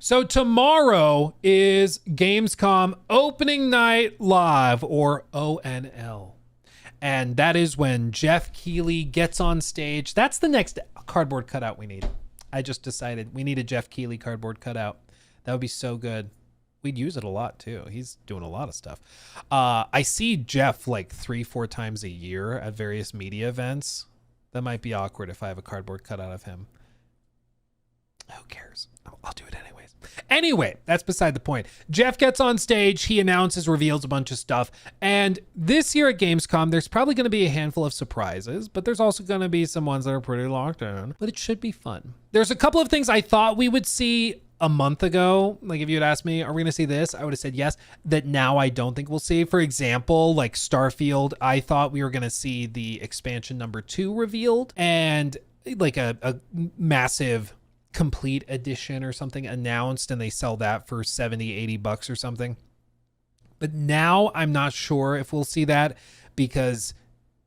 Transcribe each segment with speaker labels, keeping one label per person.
Speaker 1: So tomorrow is Gamescom Opening Night Live, or ONL. And that is when Jeff Keighley gets on stage. That's the next cardboard cutout we need. I just decided we need a Jeff Keighley cardboard cutout. That would be so good. We'd use it a lot too. He's doing a lot of stuff. I see Jeff like 3-4 times a year at various media events. That might be awkward if I have a cardboard cutout of him. Who cares? I'll do it anyways. Anyway, that's beside the point. Jeff gets on stage, he announces, reveals a bunch of stuff. And this year at Gamescom, there's probably going to be a handful of surprises, but there's also going to be some ones that are pretty locked in. But it should be fun. There's a couple of things I thought we would see a month ago. Like if you had asked me, are we going to see this? I would have said yes. That now I don't think we'll see. For example, like Starfield, I thought we were going to see the expansion number 2 revealed and like a massive complete edition or something announced, and they sell that for $70-$80 or something. But now I'm not sure if we'll see that, because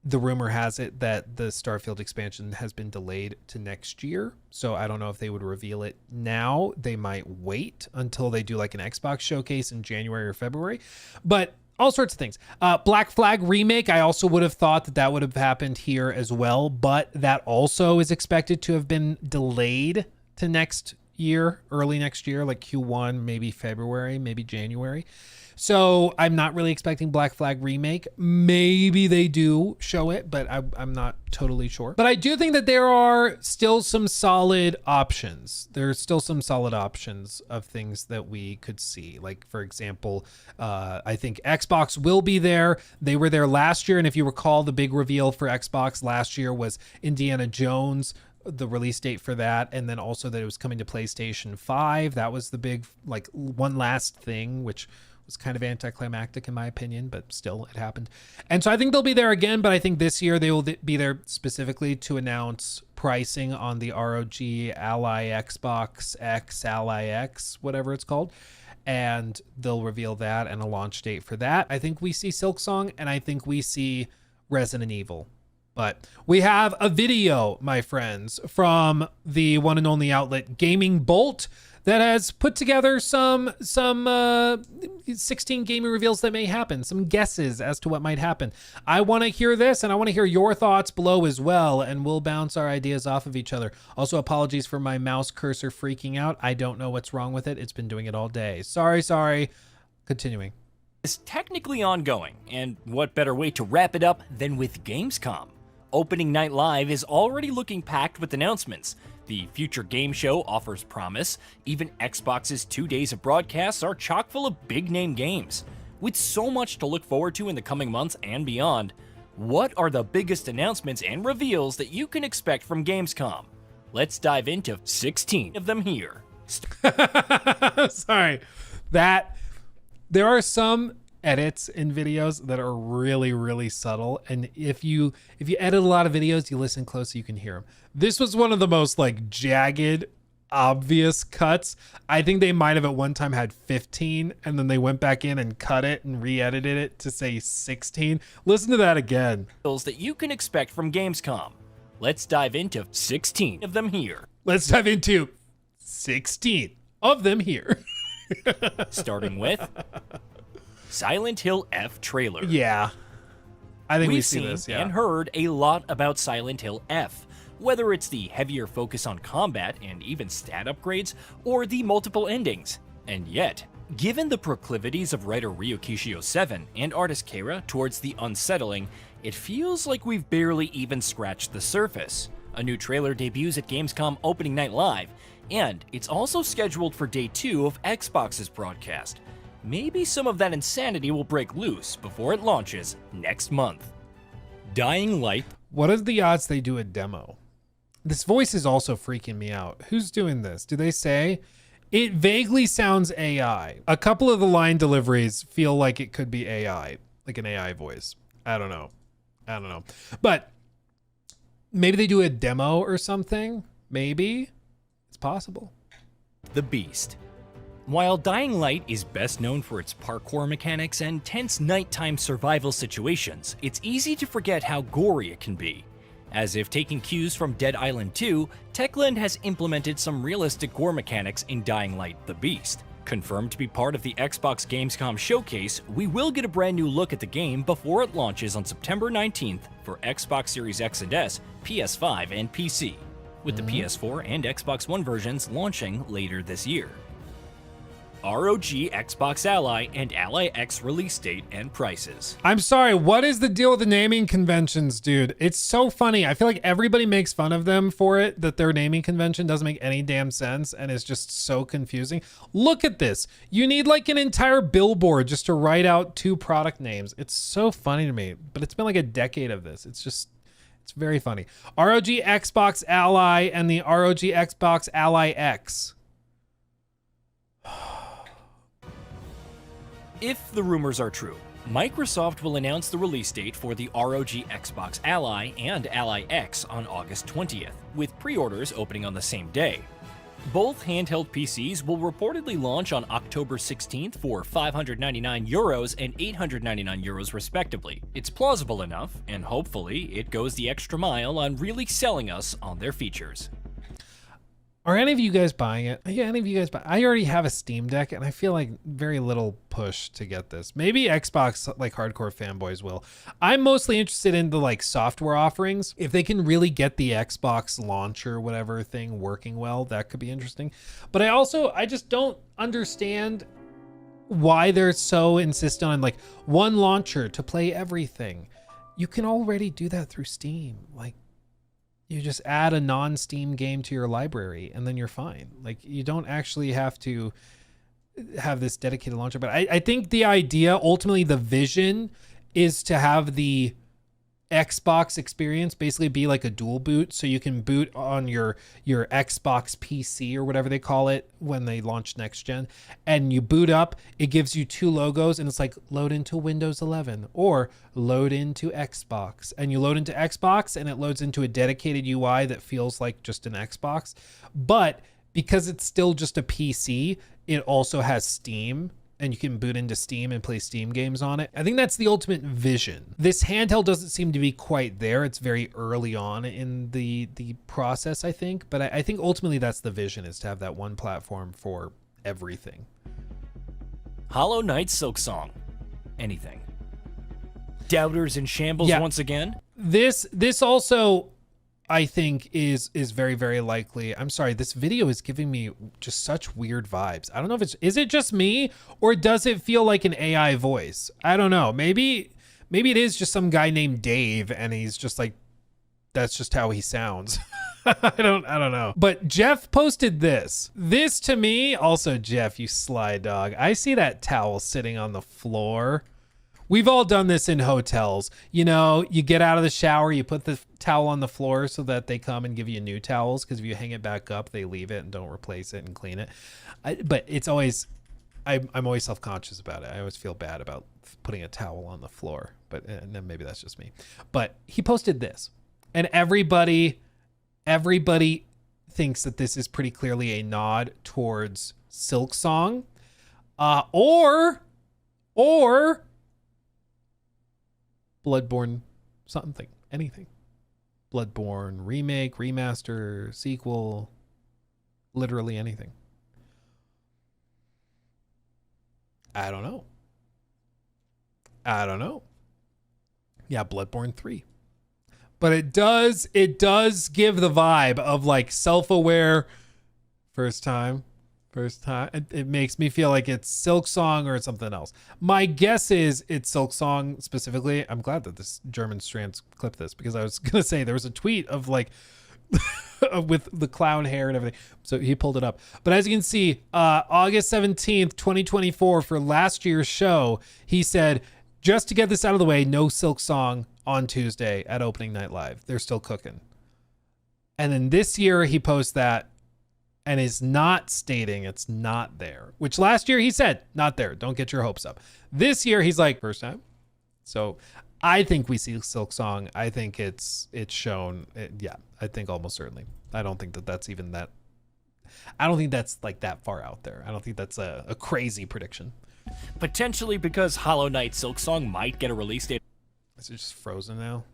Speaker 1: the rumor has it that the Starfield expansion has been delayed to next year. So I don't know if they would reveal it now. They might wait until they do like an Xbox showcase in January or February. But all sorts of things. Black Flag remake, I also would have thought that that would have happened here as well, but that also is expected to have been delayed to next year, early next year, like Q1, maybe February, maybe January. So I'm not really expecting Black Flag remake. Maybe they do show it, but I'm not totally sure. But I do think that there are still some solid options. There's still some solid options of things that we could see. Like, for example, I think Xbox will be there. They were there last year. And if you recall, the big reveal for Xbox last year was Indiana Jones, the release date for that, and then also that it was coming to PlayStation 5. That was the big, like, one last thing, which was kind of anticlimactic in my opinion, but still it happened. And so I think they'll be there again, but I think this year they will be there specifically to announce pricing on the ROG Ally Xbox X, Ally X, whatever it's called. And they'll reveal that and a launch date for that. I think we see Silksong, and I think we see Resident Evil. But we have a video, my friends, from the one and only outlet Gaming Bolt that has put together some 16 gaming reveals that may happen, some guesses as to what might happen. I want to hear this, and I want to hear your thoughts below as well, and we'll bounce our ideas off of each other. Also, apologies for my mouse cursor freaking out. I don't know what's wrong with it. It's been doing it all day. Sorry. Continuing.
Speaker 2: Is technically ongoing, and what better way to wrap it up than with Gamescom? Opening Night Live is already looking packed with announcements. The future game show offers promise. Even Xbox's 2 days of broadcasts are chock full of big-name games. With so much to look forward to in the coming months and beyond, what are the biggest announcements and reveals that you can expect from Gamescom? Let's dive into 16 of them here.
Speaker 1: Sorry. There are some edits in videos that are really, really subtle, and if you edit a lot of videos, you listen close so you can hear them. This was one of the most like jagged, obvious cuts. I think they might have at one time had 15, and then they went back in and cut it and re-edited it to say 16. Listen to that again.
Speaker 2: That you can expect from Gamescom. Let's dive into 16 of them here.
Speaker 1: Let's dive into 16 of them here.
Speaker 2: Starting with Silent Hill F trailer.
Speaker 1: Yeah, I think we've
Speaker 2: seen
Speaker 1: this, yeah.
Speaker 2: and heard a lot about Silent Hill F, whether it's the heavier focus on combat and even stat upgrades, or the multiple endings. And yet, given the proclivities of writer Ryukishio 7 and artist Keira towards the unsettling, it feels like we've barely even scratched the surface. A new trailer debuts at Gamescom Opening Night Live, and it's also scheduled for day 2 of Xbox's broadcast. Maybe some of that insanity will break loose before it launches next month. Dying Light.
Speaker 1: What are the odds they do a demo? This voice is also freaking me out. Who's doing this? Do they say? It vaguely sounds AI. A couple of the line deliveries feel like it could be AI, like an AI voice. I don't know. But maybe they do a demo or something. Maybe. It's possible.
Speaker 2: The Beast. While Dying Light is best known for its parkour mechanics and tense nighttime survival situations, it's easy to forget how gory it can be. As if taking cues from Dead Island 2, Techland has implemented some realistic gore mechanics in Dying Light: The Beast. Confirmed to be part of the Xbox Gamescom showcase, we will get a brand new look at the game before it launches on September 19th for Xbox Series X and S, PS5, and PC, with the PS4 and Xbox One versions launching later this year. ROG Xbox Ally and Ally X release date and prices.
Speaker 1: I'm sorry, what is the deal with the naming conventions, dude? It's so funny. I feel like everybody makes fun of them for it, that their naming convention doesn't make any damn sense and is just so confusing. Look at this. You need like an entire billboard just to write out 2 product names. It's so funny to me, but it's been like a decade of this. It's very funny. ROG Xbox Ally and the ROG Xbox Ally X.
Speaker 2: If the rumors are true, Microsoft will announce the release date for the ROG Xbox Ally and Ally X on August 20th, with pre-orders opening on the same day. Both handheld PCs will reportedly launch on October 16th for €599 and €899 respectively. It's plausible enough, and hopefully it goes the extra mile on really selling us on their features.
Speaker 1: Are any of you guys buying it? Yeah, any of you guys buy? I already have a Steam Deck, and I feel like very little push to get this. Maybe Xbox, like hardcore fanboys, will. I'm mostly interested in the like software offerings. If they can really get the Xbox launcher, whatever thing working well, that could be interesting. But I just don't understand why they're so insistent on like one launcher to play everything. You can already do that through Steam. Like, you just add a non-Steam game to your library and then you're fine. Like, you don't actually have to have this dedicated launcher. But I think the idea, ultimately the vision, is to have the Xbox experience basically be like a dual boot, so you can boot on your Xbox PC or whatever they call it when they launch next gen, and you boot up, it gives you 2 logos and it's like load into Windows 11 or load into Xbox, and you load into Xbox and it loads into a dedicated UI that feels like just an Xbox. But because it's still just a PC, it also has Steam, and you can boot into Steam and play Steam games on it. I think that's the ultimate vision. This handheld doesn't seem to be quite there. It's very early on in the process, I think. But I think ultimately that's the vision, is to have that one platform for everything.
Speaker 2: Hollow Knight Silksong. Anything. Doubters in shambles once again?
Speaker 1: This also, I think, is very, very likely. I'm sorry, this video is giving me just such weird vibes. I don't know if is it just me, or does it feel like an AI voice? I don't know. Maybe it is just some guy named Dave and he's just like, that's just how he sounds. I don't know. But Jeff posted this. This to me, also Jeff, you sly dog. I see that towel sitting on the floor. We've all done this in hotels. You know, you get out of the shower, you put the towel on the floor so that they come and give you new towels, because if you hang it back up, they leave it and don't replace it and clean it. But it's always, I'm always self-conscious about it. I always feel bad about putting a towel on the floor, but and then maybe that's just me. But he posted this, and everybody thinks that this is pretty clearly a nod towards Silksong, or Bloodborne something, anything. Bloodborne remake, remaster, sequel, literally anything. I don't know. Yeah, Bloodborne 3. But it does give the vibe of like self-aware first time. It makes me feel like it's Silksong or something else. My guess is it's Silksong specifically. I'm glad that this German strands clipped this, because I was gonna say there was a tweet of like with the clown hair and everything. So he pulled it up. But as you can see, August 17th, 2024, for last year's show, he said, just to get this out of the way, no Silksong on Tuesday at Opening Night Live. They're still cooking. And then this year he posts that and is not stating it's not there, which last year he said not there. Don't get your hopes up. This year he's like, first time. So I think we see Silksong. I think it's shown. Yeah, I think almost certainly. I don't think that's even that. I don't think that's like that far out there. I don't think that's a crazy prediction.
Speaker 2: Potentially because Hollow Knight Silksong might get a release date.
Speaker 1: Is it just frozen now?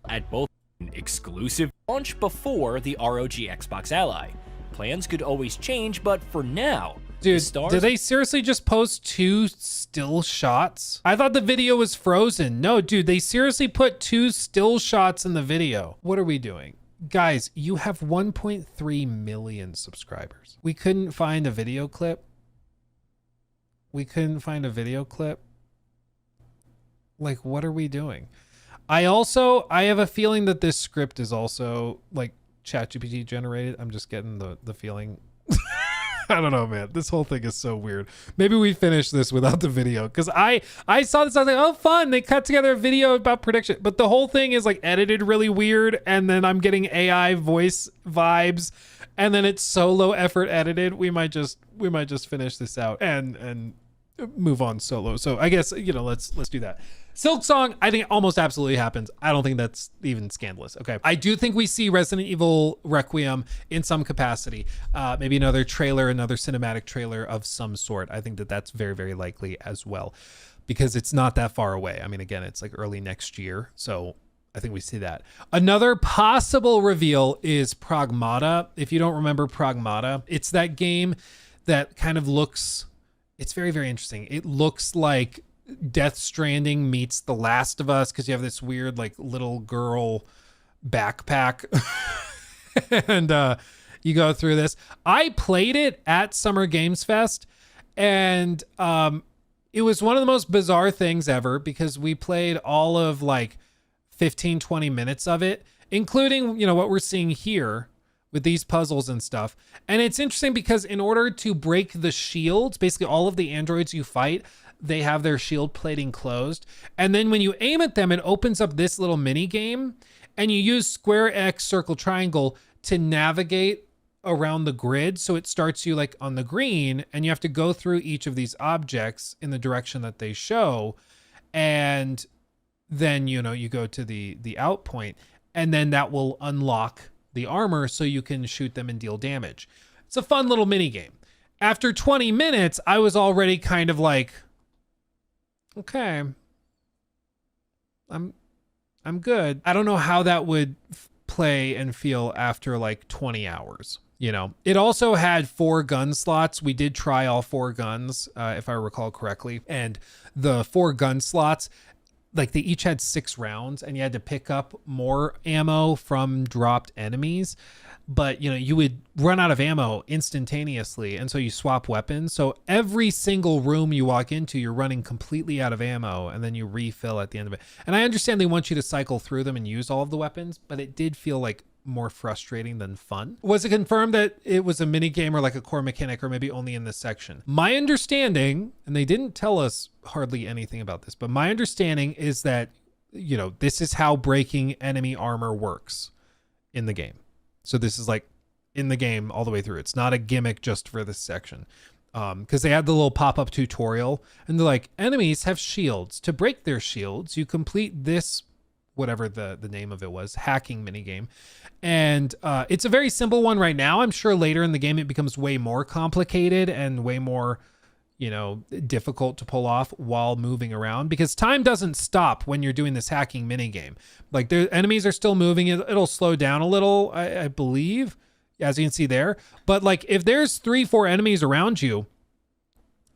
Speaker 2: At both exclusive launch before the ROG Xbox Ally. Plans could always change, but for now,
Speaker 1: Dude,
Speaker 2: stars
Speaker 1: did they seriously just post 2 still shots? I thought the video was frozen. No, dude, they seriously put 2 still shots in the video. What are we doing? Guys, you have 1.3 million subscribers. We couldn't find a video clip. Like, what are we doing? I have a feeling that this script is also like ChatGPT generated. I'm just getting the feeling. I don't know, man. This whole thing is so weird. Maybe we finish this without the video, because I saw this. I was like, oh, fun. They cut together a video about prediction, but the whole thing is like edited really weird, and then I'm getting AI voice vibes, and then it's so low effort edited. We might just finish this out and move on solo. So I guess, let's do that. Silksong, I think almost absolutely happens. I don't think that's even scandalous. Okay. I do think we see Resident Evil Requiem in some capacity. Maybe another trailer, another cinematic trailer of some sort. I think that that's very, very likely as well, because it's not that far away. I mean, again, it's like early next year. So I think we see that. Another possible reveal is Pragmata. If you don't remember Pragmata, it's that game that kind of looks, it's very, very interesting. It looks like Death Stranding meets The Last of Us, because you have this weird like little girl backpack and you go through this. I played it at Summer Games Fest, and it was one of the most bizarre things ever, because we played all of like 15-20 minutes of it, including what we're seeing here with these puzzles and stuff. And it's interesting because in order to break the shields, basically all of the androids you fight, they have their shield plating closed. And then when you aim at them, it opens up this little mini game, and you use square, X, circle, triangle to navigate around the grid. So it starts you like on the green, and you have to go through each of these objects in the direction that they show. And then, you go to the out point, and then that will unlock the armor so you can shoot them and deal damage. It's a fun little mini game. After 20 minutes, I was already kind of like, okay, I'm good. I don't know how that would play and feel after like 20 hours. It also had 4 gun slots. We did try all 4 guns, if I recall correctly. And the 4 gun slots, like they each had 6 rounds, and you had to pick up more ammo from dropped enemies. But you would run out of ammo instantaneously, and so you swap weapons. So every single room you walk into, you're running completely out of ammo, and then you refill at the end of it. And I understand they want you to cycle through them and use all of the weapons, but it did feel like more frustrating than fun. Was it confirmed that it was a mini game or like a core mechanic, or maybe only in this section? My understanding, and they didn't tell us hardly anything about this, but my understanding is that this is how breaking enemy armor works in the game. So this is like in the game all the way through. It's not a gimmick just for this section. Because they had the little pop-up tutorial, and they're like, enemies have shields. To break their shields, you complete this, whatever the name of it was, hacking minigame. And it's a very simple one right now. I'm sure later in the game it becomes way more complicated and way more, difficult to pull off while moving around, because time doesn't stop when you're doing this hacking minigame. Like the enemies are still moving. It'll slow down a little, I believe, as you can see there. But like if there's 3-4 enemies around you,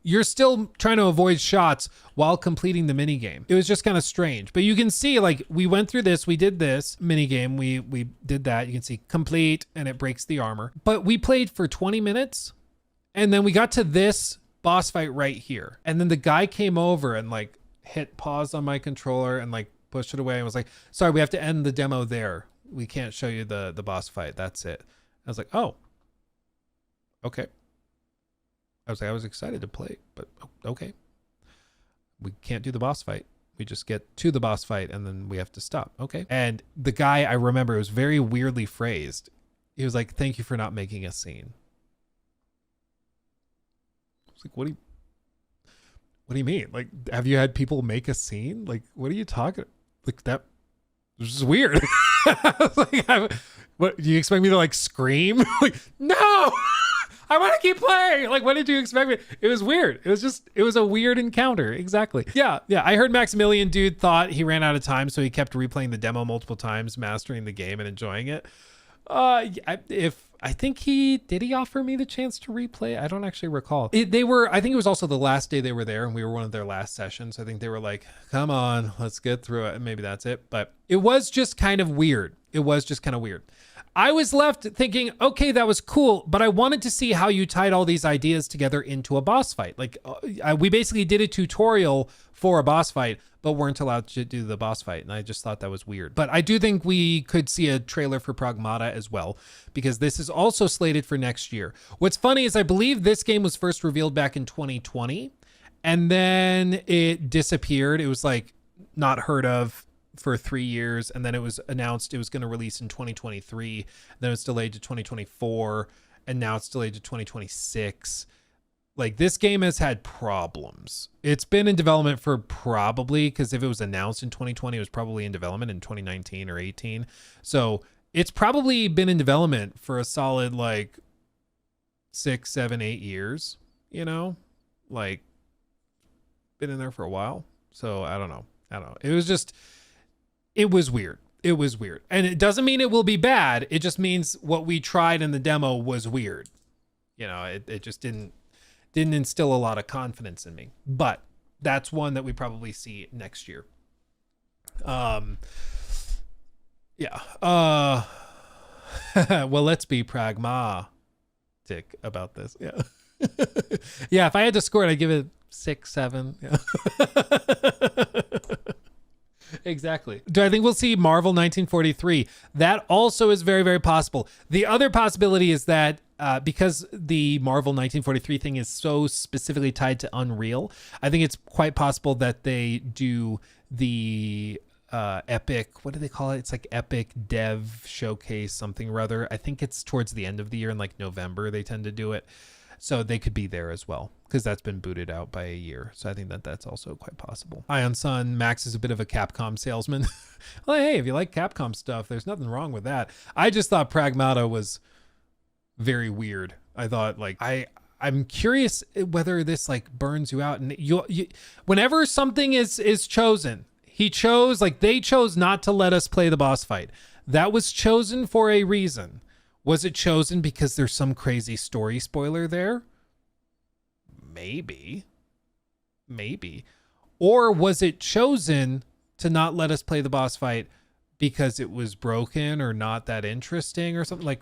Speaker 1: you're still trying to avoid shots while completing the mini game. It was just kind of strange, but you can see like we went through this, we did this mini game, we did that. You can see complete, and it breaks the armor. But we played for 20 minutes, and then we got to this boss fight right here, and then the guy came over and like hit pause on my controller and like pushed it away and was like, "Sorry, we have to end the demo there. We can't show you the boss fight. That's it." I was like, "Oh, okay." I was excited to play, but okay. We can't do the boss fight. We just get to the boss fight and then we have to stop. Okay. And the guy, I remember, it was very weirdly phrased. He was like, "Thank you for not making a scene." I was like, what do you mean? Like, have you had people make a scene? Like, what are you talking? Like that was just weird. I was like, what, do you expect me to like scream? Like, no. I want to keep playing. Like, what did you expect me? It was weird. It was a weird encounter. Exactly. Yeah. I heard Maximilian dude thought he ran out of time, so he kept replaying the demo multiple times, mastering the game and enjoying it. I think he offer me the chance to replay. I don't actually recall. I think it was also the last day they were there and we were one of their last sessions. I think they were like, come on, let's get through it. And maybe that's it. But it was just kind of weird. I was left thinking, okay, that was cool, but I wanted to see how you tied all these ideas together into a boss fight. Like we basically did a tutorial for a boss fight, but weren't allowed to do the boss fight. And I just thought that was weird. But I do think we could see a trailer for Pragmata as well, because this is also slated for next year. What's funny is I believe this game was first revealed back in 2020 and then it disappeared. It was like not heard of for 3 years, and then it was announced it was going to release in 2023, then it was delayed to 2024, and now it's delayed to 2026. Like, this game has had problems. It's been in development for probably, because if it was announced in 2020, it was probably in development in 2019 or 18. So it's probably been in development for a solid like 6, 7, 8 years, you know, like been in there for a while. So I don't know. It was weird. And it doesn't mean it will be bad. It just means what we tried in the demo was weird. You know, it just didn't instill a lot of confidence in me. But that's one that we probably see next year. Well, let's be pragmatic about this. Yeah. Yeah, if I had to score it, I'd give it 6, 7. Yeah. Exactly. Do I think we'll see Marvel 1943? That also is very, very possible. The other possibility is that because the Marvel 1943 thing is so specifically tied to Unreal, I think it's quite possible that they do the Epic, what do they call it? It's like Epic Dev Showcase something or other. I think it's towards the end of the year in like November they tend to do it. So they could be there as well, because that's been booted out by a year. So I think that that's also quite possible. Ion Sun, Max is a bit of a Capcom salesman. Well, hey, if you like Capcom stuff, there's nothing wrong with that. I just thought Pragmata was very weird. I thought, like, I'm curious whether this like burns you out. And you whenever something is chosen, they chose not to let us play the boss fight. That was chosen for a reason. Was it chosen because there's some crazy story spoiler there? Maybe. Or was it chosen to not let us play the boss fight because it was broken or not that interesting or something? Like,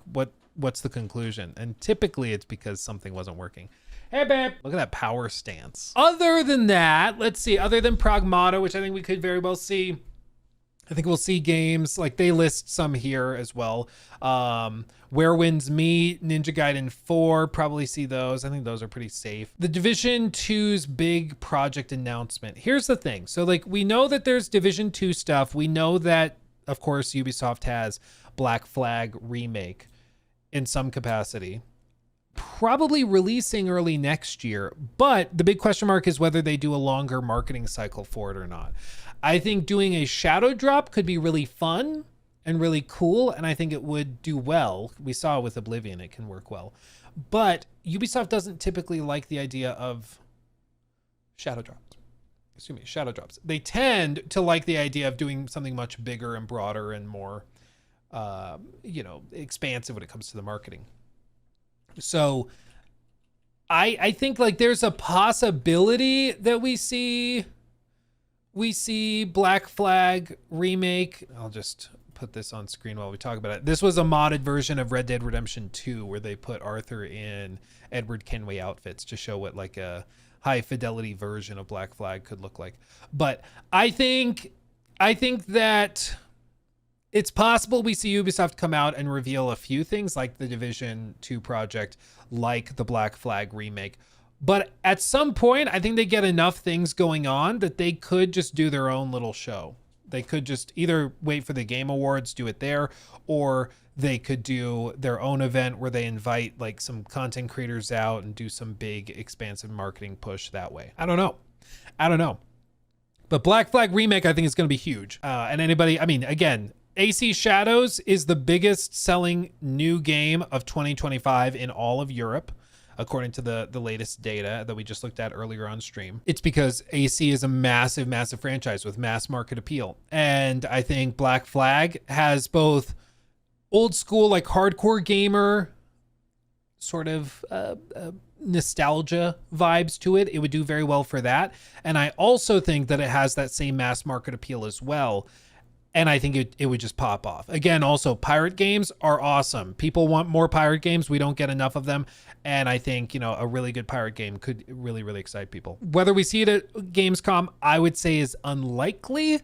Speaker 1: what's the conclusion? And typically it's because something wasn't working. Hey, babe. Look at that power stance. Other than that, let's see. Other than Pragmata, which I think we could very well see, I think we'll see games like they list some here as well. Where Winds Meet, Ninja Gaiden 4, probably see those. I think those are pretty safe. The Division 2's big project announcement. Here's the thing. So like we know that there's Division 2 stuff. We know that, of course, Ubisoft has Black Flag Remake in some capacity. Probably releasing early next year. But the big question mark is whether they do a longer marketing cycle for it or not. I think doing a shadow drop could be really fun and really cool, and I think it would do well. We saw with Oblivion it can work well. But Ubisoft doesn't typically like the idea of shadow drops. They tend to like the idea of doing something much bigger and broader and more expansive when it comes to the marketing. So I think like there's a possibility that we see Black Flag Remake. I'll just put this on screen while we talk about it. This was a modded version of Red Dead Redemption 2 where they put Arthur in Edward Kenway outfits to show what like a high fidelity version of Black Flag could look like. But I think that it's possible we see Ubisoft come out and reveal a few things like the Division 2 project, like the Black Flag Remake. But at some point, I think they get enough things going on that they could just do their own little show. They could just either wait for the Game Awards, do it there, or they could do their own event where they invite like some content creators out and do some big expansive marketing push that way. I don't know. But Black Flag Remake, I think, is going to be huge. Again, AC Shadows is the biggest selling new game of 2025 in all of Europe. according to the latest data that we just looked at earlier on stream. It's because AC is a massive, massive franchise with mass market appeal. And I think Black Flag has both old school, like hardcore gamer sort of nostalgia vibes to it. It would do very well for that. And I also think that it has that same mass market appeal as well. And I think it would just pop off. Again, also, pirate games are awesome. People want more pirate games. We don't get enough of them. And I think, you know, a really good pirate game could really, really excite people. Whether we see it at Gamescom, I would say is unlikely.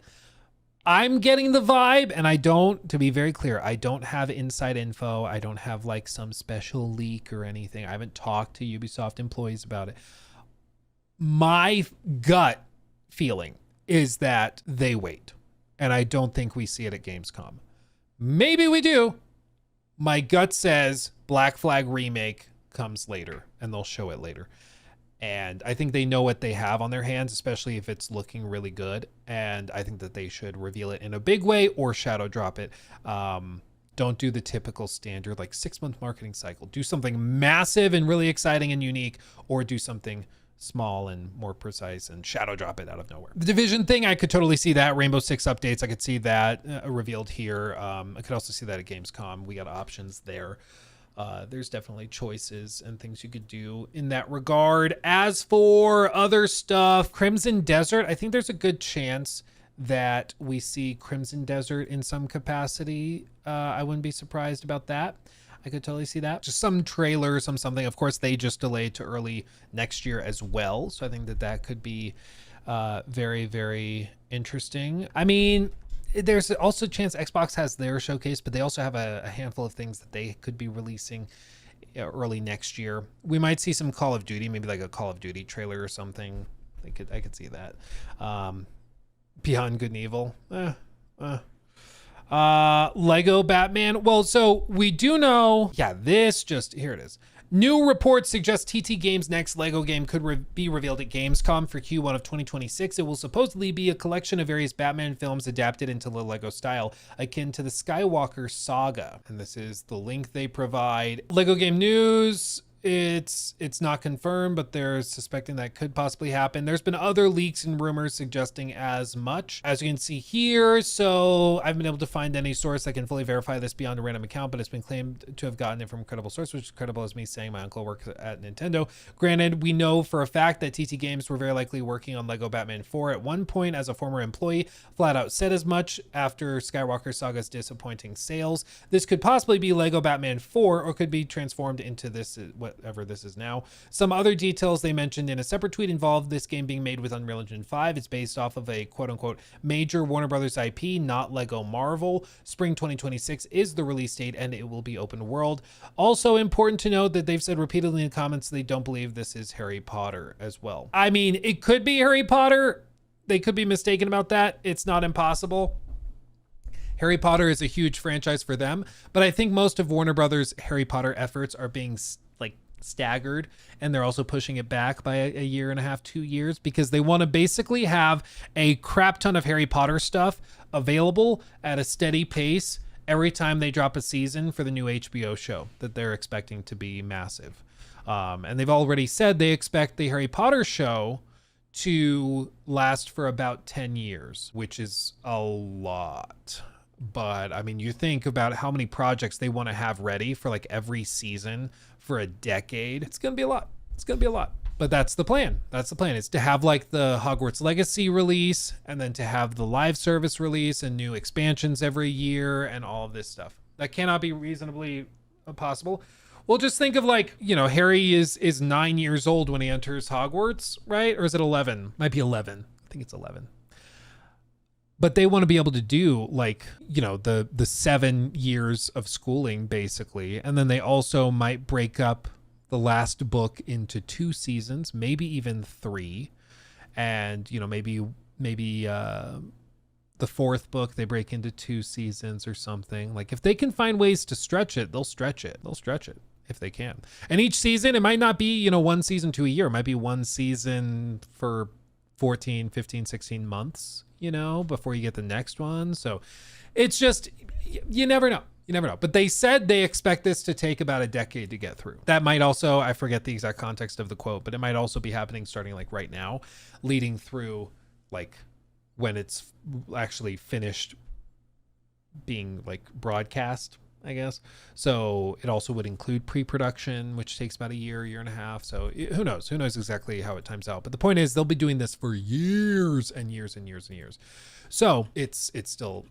Speaker 1: I'm getting the vibe, and I don't, to be very clear, I don't have inside info. I don't have like some special leak or anything. I haven't talked to Ubisoft employees about it. My gut feeling is that they wait. And I don't think we see it at Gamescom. Maybe we do. My gut says Black Flag Remake comes later, and they'll show it later. And I think they know what they have on their hands, especially if it's looking really good. And I think that they should reveal it in a big way or shadow drop it. Don't do the typical standard like 6-month marketing cycle. Do something massive and really exciting and unique, or do something small and more precise and shadow drop it out of nowhere. The Division thing, I could totally see that. Rainbow Six updates, I could see that revealed here. I could also see that at Gamescom. We got options there. There's definitely choices and things you could do in that regard. As for other stuff, Crimson Desert, I think there's a good chance that we see Crimson Desert in some capacity. I wouldn't be surprised about that. I could totally see that. Just some trailer, something. Of course, they just delayed to early next year as well. So I think that could be very, very interesting. I mean, there's also a chance Xbox has their showcase, but they also have a handful of things that they could be releasing early next year. We might see some Call of Duty, maybe like a Call of Duty trailer or something. I could see that. Beyond Good and Evil. Lego Batman. Well, so we do know, here it is. New reports suggest TT Games' next Lego game could be revealed at Gamescom for Q1 of 2026. It will supposedly be a collection of various Batman films adapted into the Lego style, akin to the Skywalker saga. And this is the link they provide. Lego game news. It's not confirmed, but they're suspecting that could possibly happen. There's been other leaks and rumors suggesting as much, as you can see here. So I've been able to find any source that can fully verify this beyond a random account, but it's been claimed to have gotten it from a credible source, which is credible as me saying my uncle works at Nintendo. Granted, we know for a fact that TT Games were very likely working on Lego Batman 4 at one point, as a former employee flat out said as much after Skywalker Saga's disappointing sales. This could possibly be Lego Batman 4, or could be transformed into this, whatever this is now. Some other details they mentioned in a separate tweet involved this game being made with Unreal Engine 5. It's based off of a quote-unquote major Warner Brothers IP, not Lego Marvel. Spring 2026 is the release date, and it will be open world. Also important to note that they've said repeatedly in comments they don't believe this is Harry Potter as well. I mean, it could be Harry Potter. They could be mistaken about that. It's not impossible. Harry Potter is a huge franchise for them, but I think most of Warner Brothers' Harry Potter efforts are being staggered, and they're also pushing it back by a year and a half, 2 years, because they want to basically have a crap ton of Harry Potter stuff available at a steady pace every time they drop a season for the new HBO show that they're expecting to be massive. And they've already said they expect the Harry Potter show to last for about 10 years, which is a lot. But I mean, you think about how many projects they want to have ready for like every season for a decade. It's going to be a lot. It's going to be a lot. But that's the plan. That's the plan. It's to have like the Hogwarts Legacy release, and then to have the live service release and new expansions every year and all of this stuff. That cannot be reasonably possible. Well, just think of like, you know, Harry is 9 years old when he enters Hogwarts, right? Or is it 11? Might be 11. I think it's 11. But they want to be able to do like, you know, the 7 years of schooling basically. And then they also might break up the last book into 2 seasons, maybe even 3. And, you know, maybe the 4th book they break into 2 seasons or something. Like if they can find ways to stretch it, they'll stretch it. They'll stretch it if they can. And each season, it might not be, you know, 1 season to a year. It might be 1 season for 14, 15, 16 months, you know, before you get the next one. So it's just, you never know. You never know. But they said they expect this to take about a decade to get through. That might also, I forget the exact context of the quote, but it might also be happening starting like right now, leading through like when it's actually finished being like broadcast, I guess. So it also would include pre-production, which takes about a year and a half. So who knows? Who knows exactly how it times out? But the point is they'll be doing this for years and years and years and years. So it's still,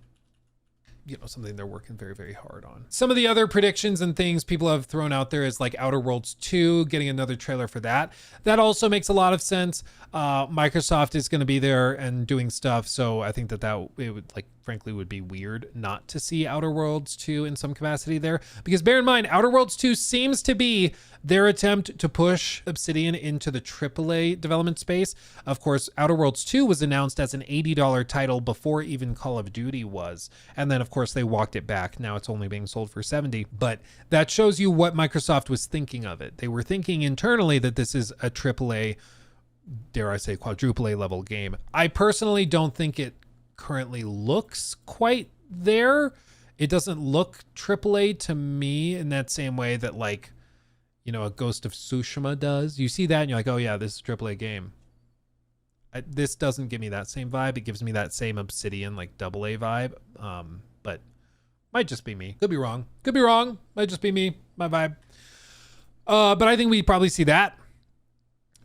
Speaker 1: you know, something they're working very, very hard on. Some of the other predictions and things people have thrown out there is like Outer Worlds 2, getting another trailer for that. That also makes a lot of sense. Microsoft is going to be there and doing stuff. So I think that it would, like, frankly, would be weird not to see Outer Worlds 2 in some capacity there. Because bear in mind, Outer Worlds 2 seems to be their attempt to push Obsidian into the AAA development space. Of course, Outer Worlds 2 was announced as an $80 title before even Call of Duty was. And then, of course, they walked it back. Now it's only being sold for $70. But that shows you what Microsoft was thinking of it. They were thinking internally that this is a AAA, dare I say, quadruple A level game. I personally don't think it currently looks quite there. It doesn't look AAA to me in that same way that, like, you know, a Ghost of Tsushima does. You see that and you're like, oh yeah, this is a AAA game. This doesn't give me that same vibe. It gives me that same Obsidian, like, AA vibe. But might just be me. Could be wrong. Could be wrong. Might just be me. My vibe. But I think we probably see that.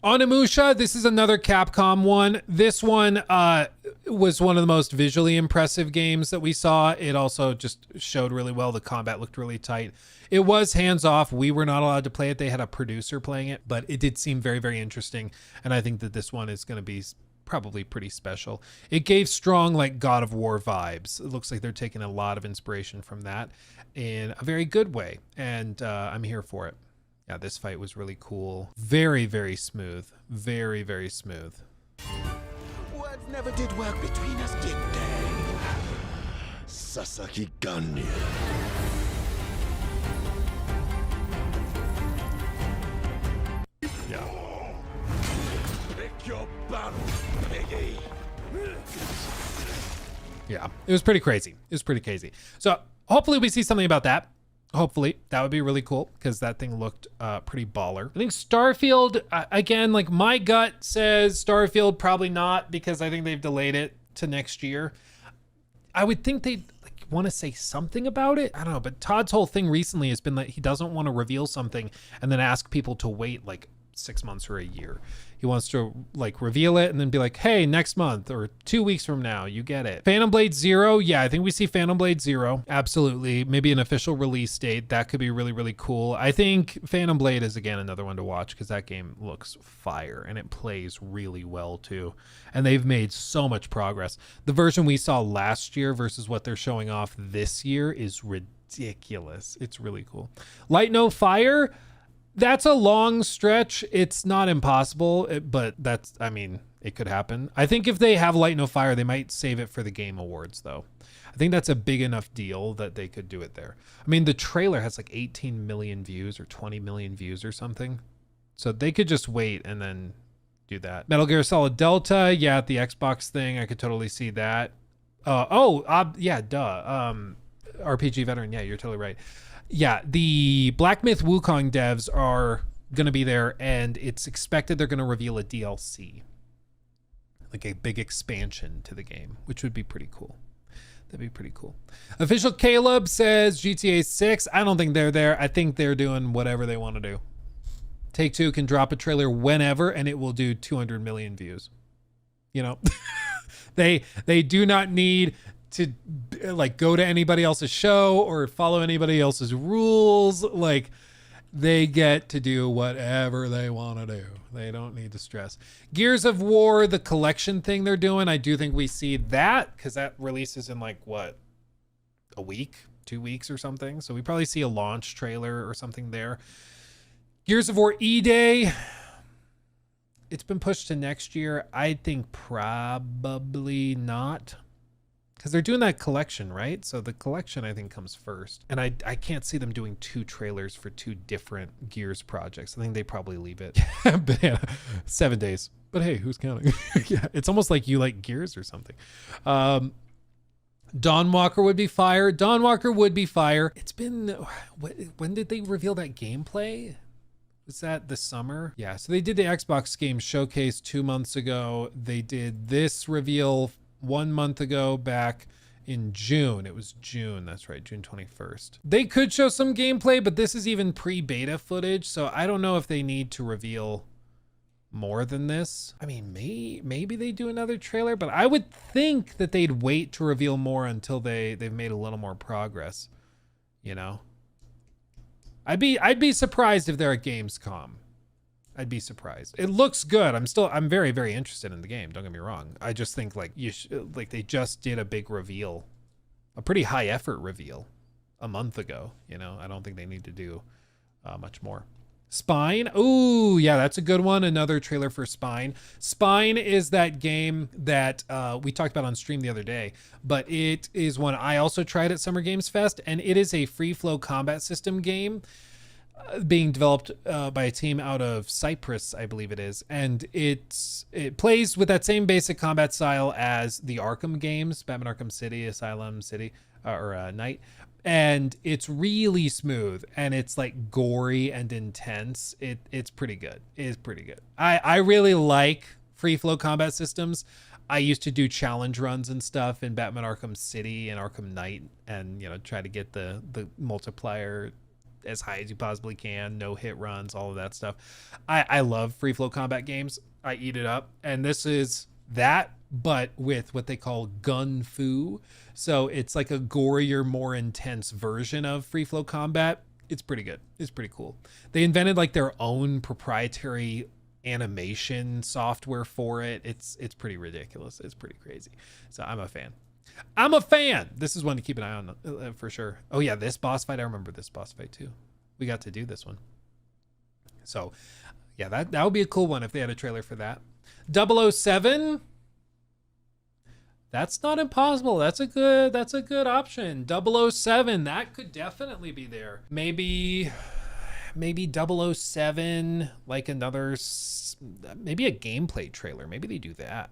Speaker 1: Onimusha, this is another Capcom one. This one was one of the most visually impressive games that we saw. It also just showed really well. The combat looked really tight. It was hands-off. We were not allowed to play it. They had a producer playing it, but it did seem very, very interesting. And I think that this one is going to be probably pretty special. It gave strong, like, God of War vibes. It looks like they're taking a lot of inspiration from that in a very good way. And I'm here for it. Yeah, this fight was really cool. Very, very smooth. Very, very smooth.
Speaker 3: Words never did work between us, did they? Sasaki Ganyu.
Speaker 1: Yeah.
Speaker 3: Pick your battle, piggy.
Speaker 1: Yeah, it was pretty crazy. It was pretty crazy. So hopefully we see something about that. Hopefully that would be really cool because that thing looked pretty baller. I think Starfield, again, like, my gut says Starfield probably not, because I think they've delayed it to next year. I would think they'd want to say something about it. I don't know, but Todd's whole thing recently has been that he doesn't want to reveal something and then ask people to wait like 6 months or a year. He wants to, like, reveal it and then be like, hey, next month or 2 weeks from now, you get it. Phantom Blade Zero. Yeah, I think we see Phantom Blade Zero. Absolutely. Maybe an official release date. That could be really, really cool. I think Phantom Blade is, again, another one to watch because that game looks fire and it plays really well too. And they've made so much progress. The version we saw last year versus what they're showing off this year is ridiculous. It's really cool. Light No Fire. That's a long stretch. It's not impossible, but that's, I mean, it could happen. I think if they have Light No Fire, they might save it for the Game Awards, though. I think that's a big enough deal that they could do it there. I mean, the trailer has like 18 million views or 20 million views or something. So they could just wait and then do that. Metal Gear Solid Delta, yeah, at the Xbox thing, I could totally see that. Yeah, duh. RPG Veteran, yeah, you're totally right. Yeah, the Black Myth Wukong devs are going to be there, and it's expected they're going to reveal a DLC, like a big expansion to the game, which would be pretty cool. That'd be pretty cool. Official Caleb says GTA 6. I don't think they're there. I think they're doing whatever they want to do. Take-Two can drop a trailer whenever, and it will do 200 million views. You know, they do not need to, like, go to anybody else's show or follow anybody else's rules. Like, they get to do whatever they want to do. They don't need to stress. Gears of War, the collection thing they're doing, I do think we see that because that releases in, like, what, a week, 2 weeks or something. So we probably see a launch trailer or something there. Gears of War E-Day, it's been pushed to next year. I think probably not. Because they're doing that collection, right? So the collection, I think, comes first. And I can't see them doing 2 trailers for 2 different Gears projects. I think they probably leave it. Banana, 7 days. But hey, who's counting? Yeah, it's almost like you like Gears or something. Dawn Walker would be fire. Dawn Walker would be fire. It's been, when did they reveal that gameplay? Was that this summer? Yeah, so they did the Xbox game showcase 2 months ago. They did this reveal 1 month ago back in June. It was June, that's right, June 21st. They could show some gameplay, but this is even pre-beta footage, so I don't know if they need to reveal more than this. I mean, maybe they do another trailer, but I would think that they'd wait to reveal more until they've made a little more progress, you know? I'd be surprised if they're at Gamescom. I'd be surprised. It looks good. I'm very, very interested in the game. Don't get me wrong. I just think like they just did a big reveal, a pretty high effort reveal a month ago. You know, I don't think they need to do much more. Spine. Ooh, yeah, that's a good one. Another trailer for Spine. Spine is that game that we talked about on stream the other day, but it is one I also tried at Summer Games Fest, and it is a free flow combat system game being developed by a team out of Cyprus, I believe it is. And it plays with that same basic combat style as the Arkham games, Batman Arkham City, Asylum City, or Night. And it's really smooth, and it's like gory and intense. It's pretty good. It's pretty good. I really like free flow combat systems. I used to do challenge runs and stuff in Batman Arkham City and Arkham Knight, and you know, try to get the multiplier as high as you possibly can, no hit runs, all of that stuff. I love free flow combat games. I eat it up, and this is that, but with what they call gun fu. So it's like a gorier, more intense version of free flow combat. It's pretty good. It's pretty cool. They invented like their own proprietary animation software for it. It's pretty ridiculous. It's pretty crazy. So I'm a fan. I'm a fan. This is one to keep an eye on for sure. Oh yeah, this boss fight. I remember this boss fight too. We got to do this one. So yeah, that would be a cool one if they had a trailer for that. 007. That's not impossible. That's a good option. 007, that could definitely be there. Maybe 007, like maybe a gameplay trailer. Maybe they do that.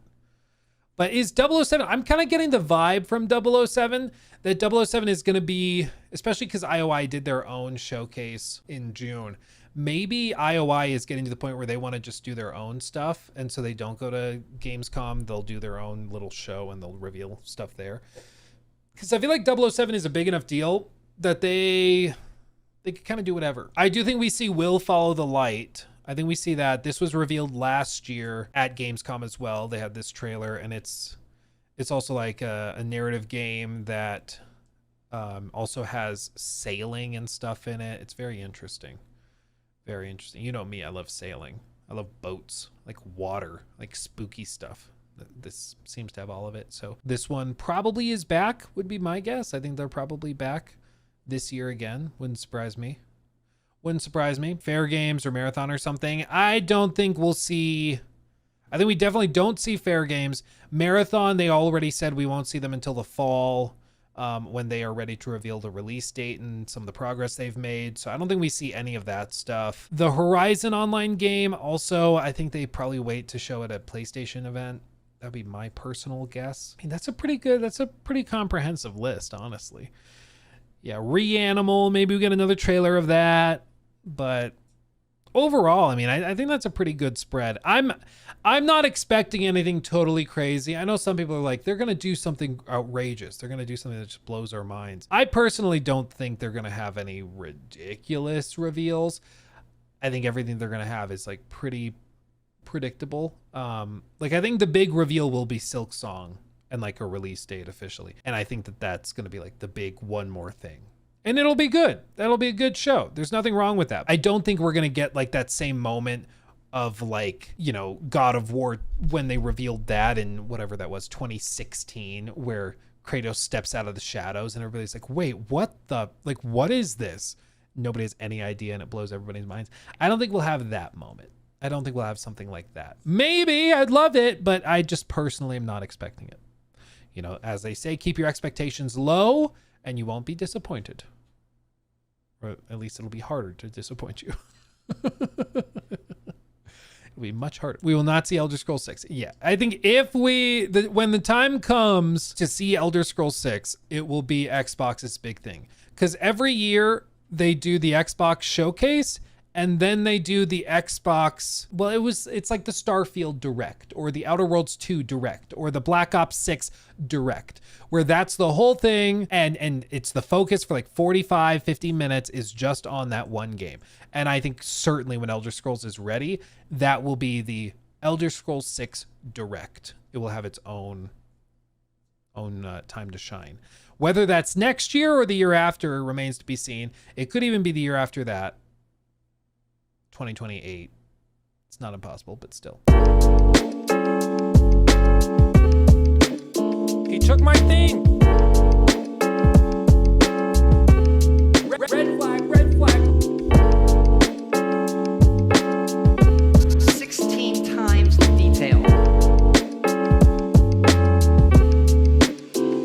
Speaker 1: But is 007, I'm kind of getting the vibe from 007 that 007 is going to be, especially because IOI did their own showcase in June. Maybe IOI is getting to the point where they want to just do their own stuff, and so they don't go to Gamescom. They'll do their own little show and they'll reveal stuff there. Because I feel like 007 is a big enough deal that they could kind of do whatever. I do think we see Will Follow the Light. I think we see that. This was revealed last year at Gamescom as well. They had this trailer, and it's also like a narrative game that also has sailing and stuff in it. It's very interesting. Very interesting. You know me, I love sailing. I love boats, like water, like spooky stuff. This seems to have all of it. So this one probably is back, would be my guess. I think they're probably back this year again. Wouldn't surprise me. Wouldn't surprise me. Fair Games or Marathon or something. I don't think we'll see. I think we definitely don't see Fair Games. Marathon, they already said we won't see them until the fall. When they are ready to reveal the release date and some of the progress they've made. So I don't think we see any of that stuff. The Horizon online game, also, I think they probably wait to show at a PlayStation event. That'd be my personal guess. I mean, that's a pretty comprehensive list, honestly. Yeah, Reanimal, maybe we get another trailer of that. But overall, I mean, I think that's a pretty good spread. I'm not expecting anything totally crazy. I know some people are like, they're going to do something outrageous. They're going to do something that just blows our minds. I personally don't think they're going to have any ridiculous reveals. I think everything they're going to have is like pretty predictable. Like I think the big reveal will be Silksong and like a release date officially. And I think that's going to be like the big one more thing. And it'll be good. That'll be a good show. There's nothing wrong with that. I don't think we're going to get like that same moment of like, you know, God of War when they revealed that in whatever that was, 2016, where Kratos steps out of the shadows and everybody's like, wait, what is this? Nobody has any idea and it blows everybody's minds. I don't think we'll have that moment. I don't think we'll have something like that. Maybe, I'd love it, but I just personally am not expecting it. You know, as they say, keep your expectations low and you won't be disappointed. Or at least it'll be harder to disappoint you. It'll be much harder. We will not see Elder Scrolls 6. Yeah, I think when the time comes to see Elder Scrolls 6, it will be Xbox's big thing. Because every year they do the Xbox showcase, and then they do the Xbox, it's like the Starfield Direct, or the Outer Worlds 2 Direct, or the Black Ops 6 Direct, where that's the whole thing, and it's the focus for like 45, 50 minutes is just on that one game. And I think certainly when Elder Scrolls is ready, that will be the Elder Scrolls 6 Direct. It will have its own time to shine. Whether that's next year or the year after remains to be seen. It could even be the year after that. 2028. It's not impossible, but still.
Speaker 2: He took my thing.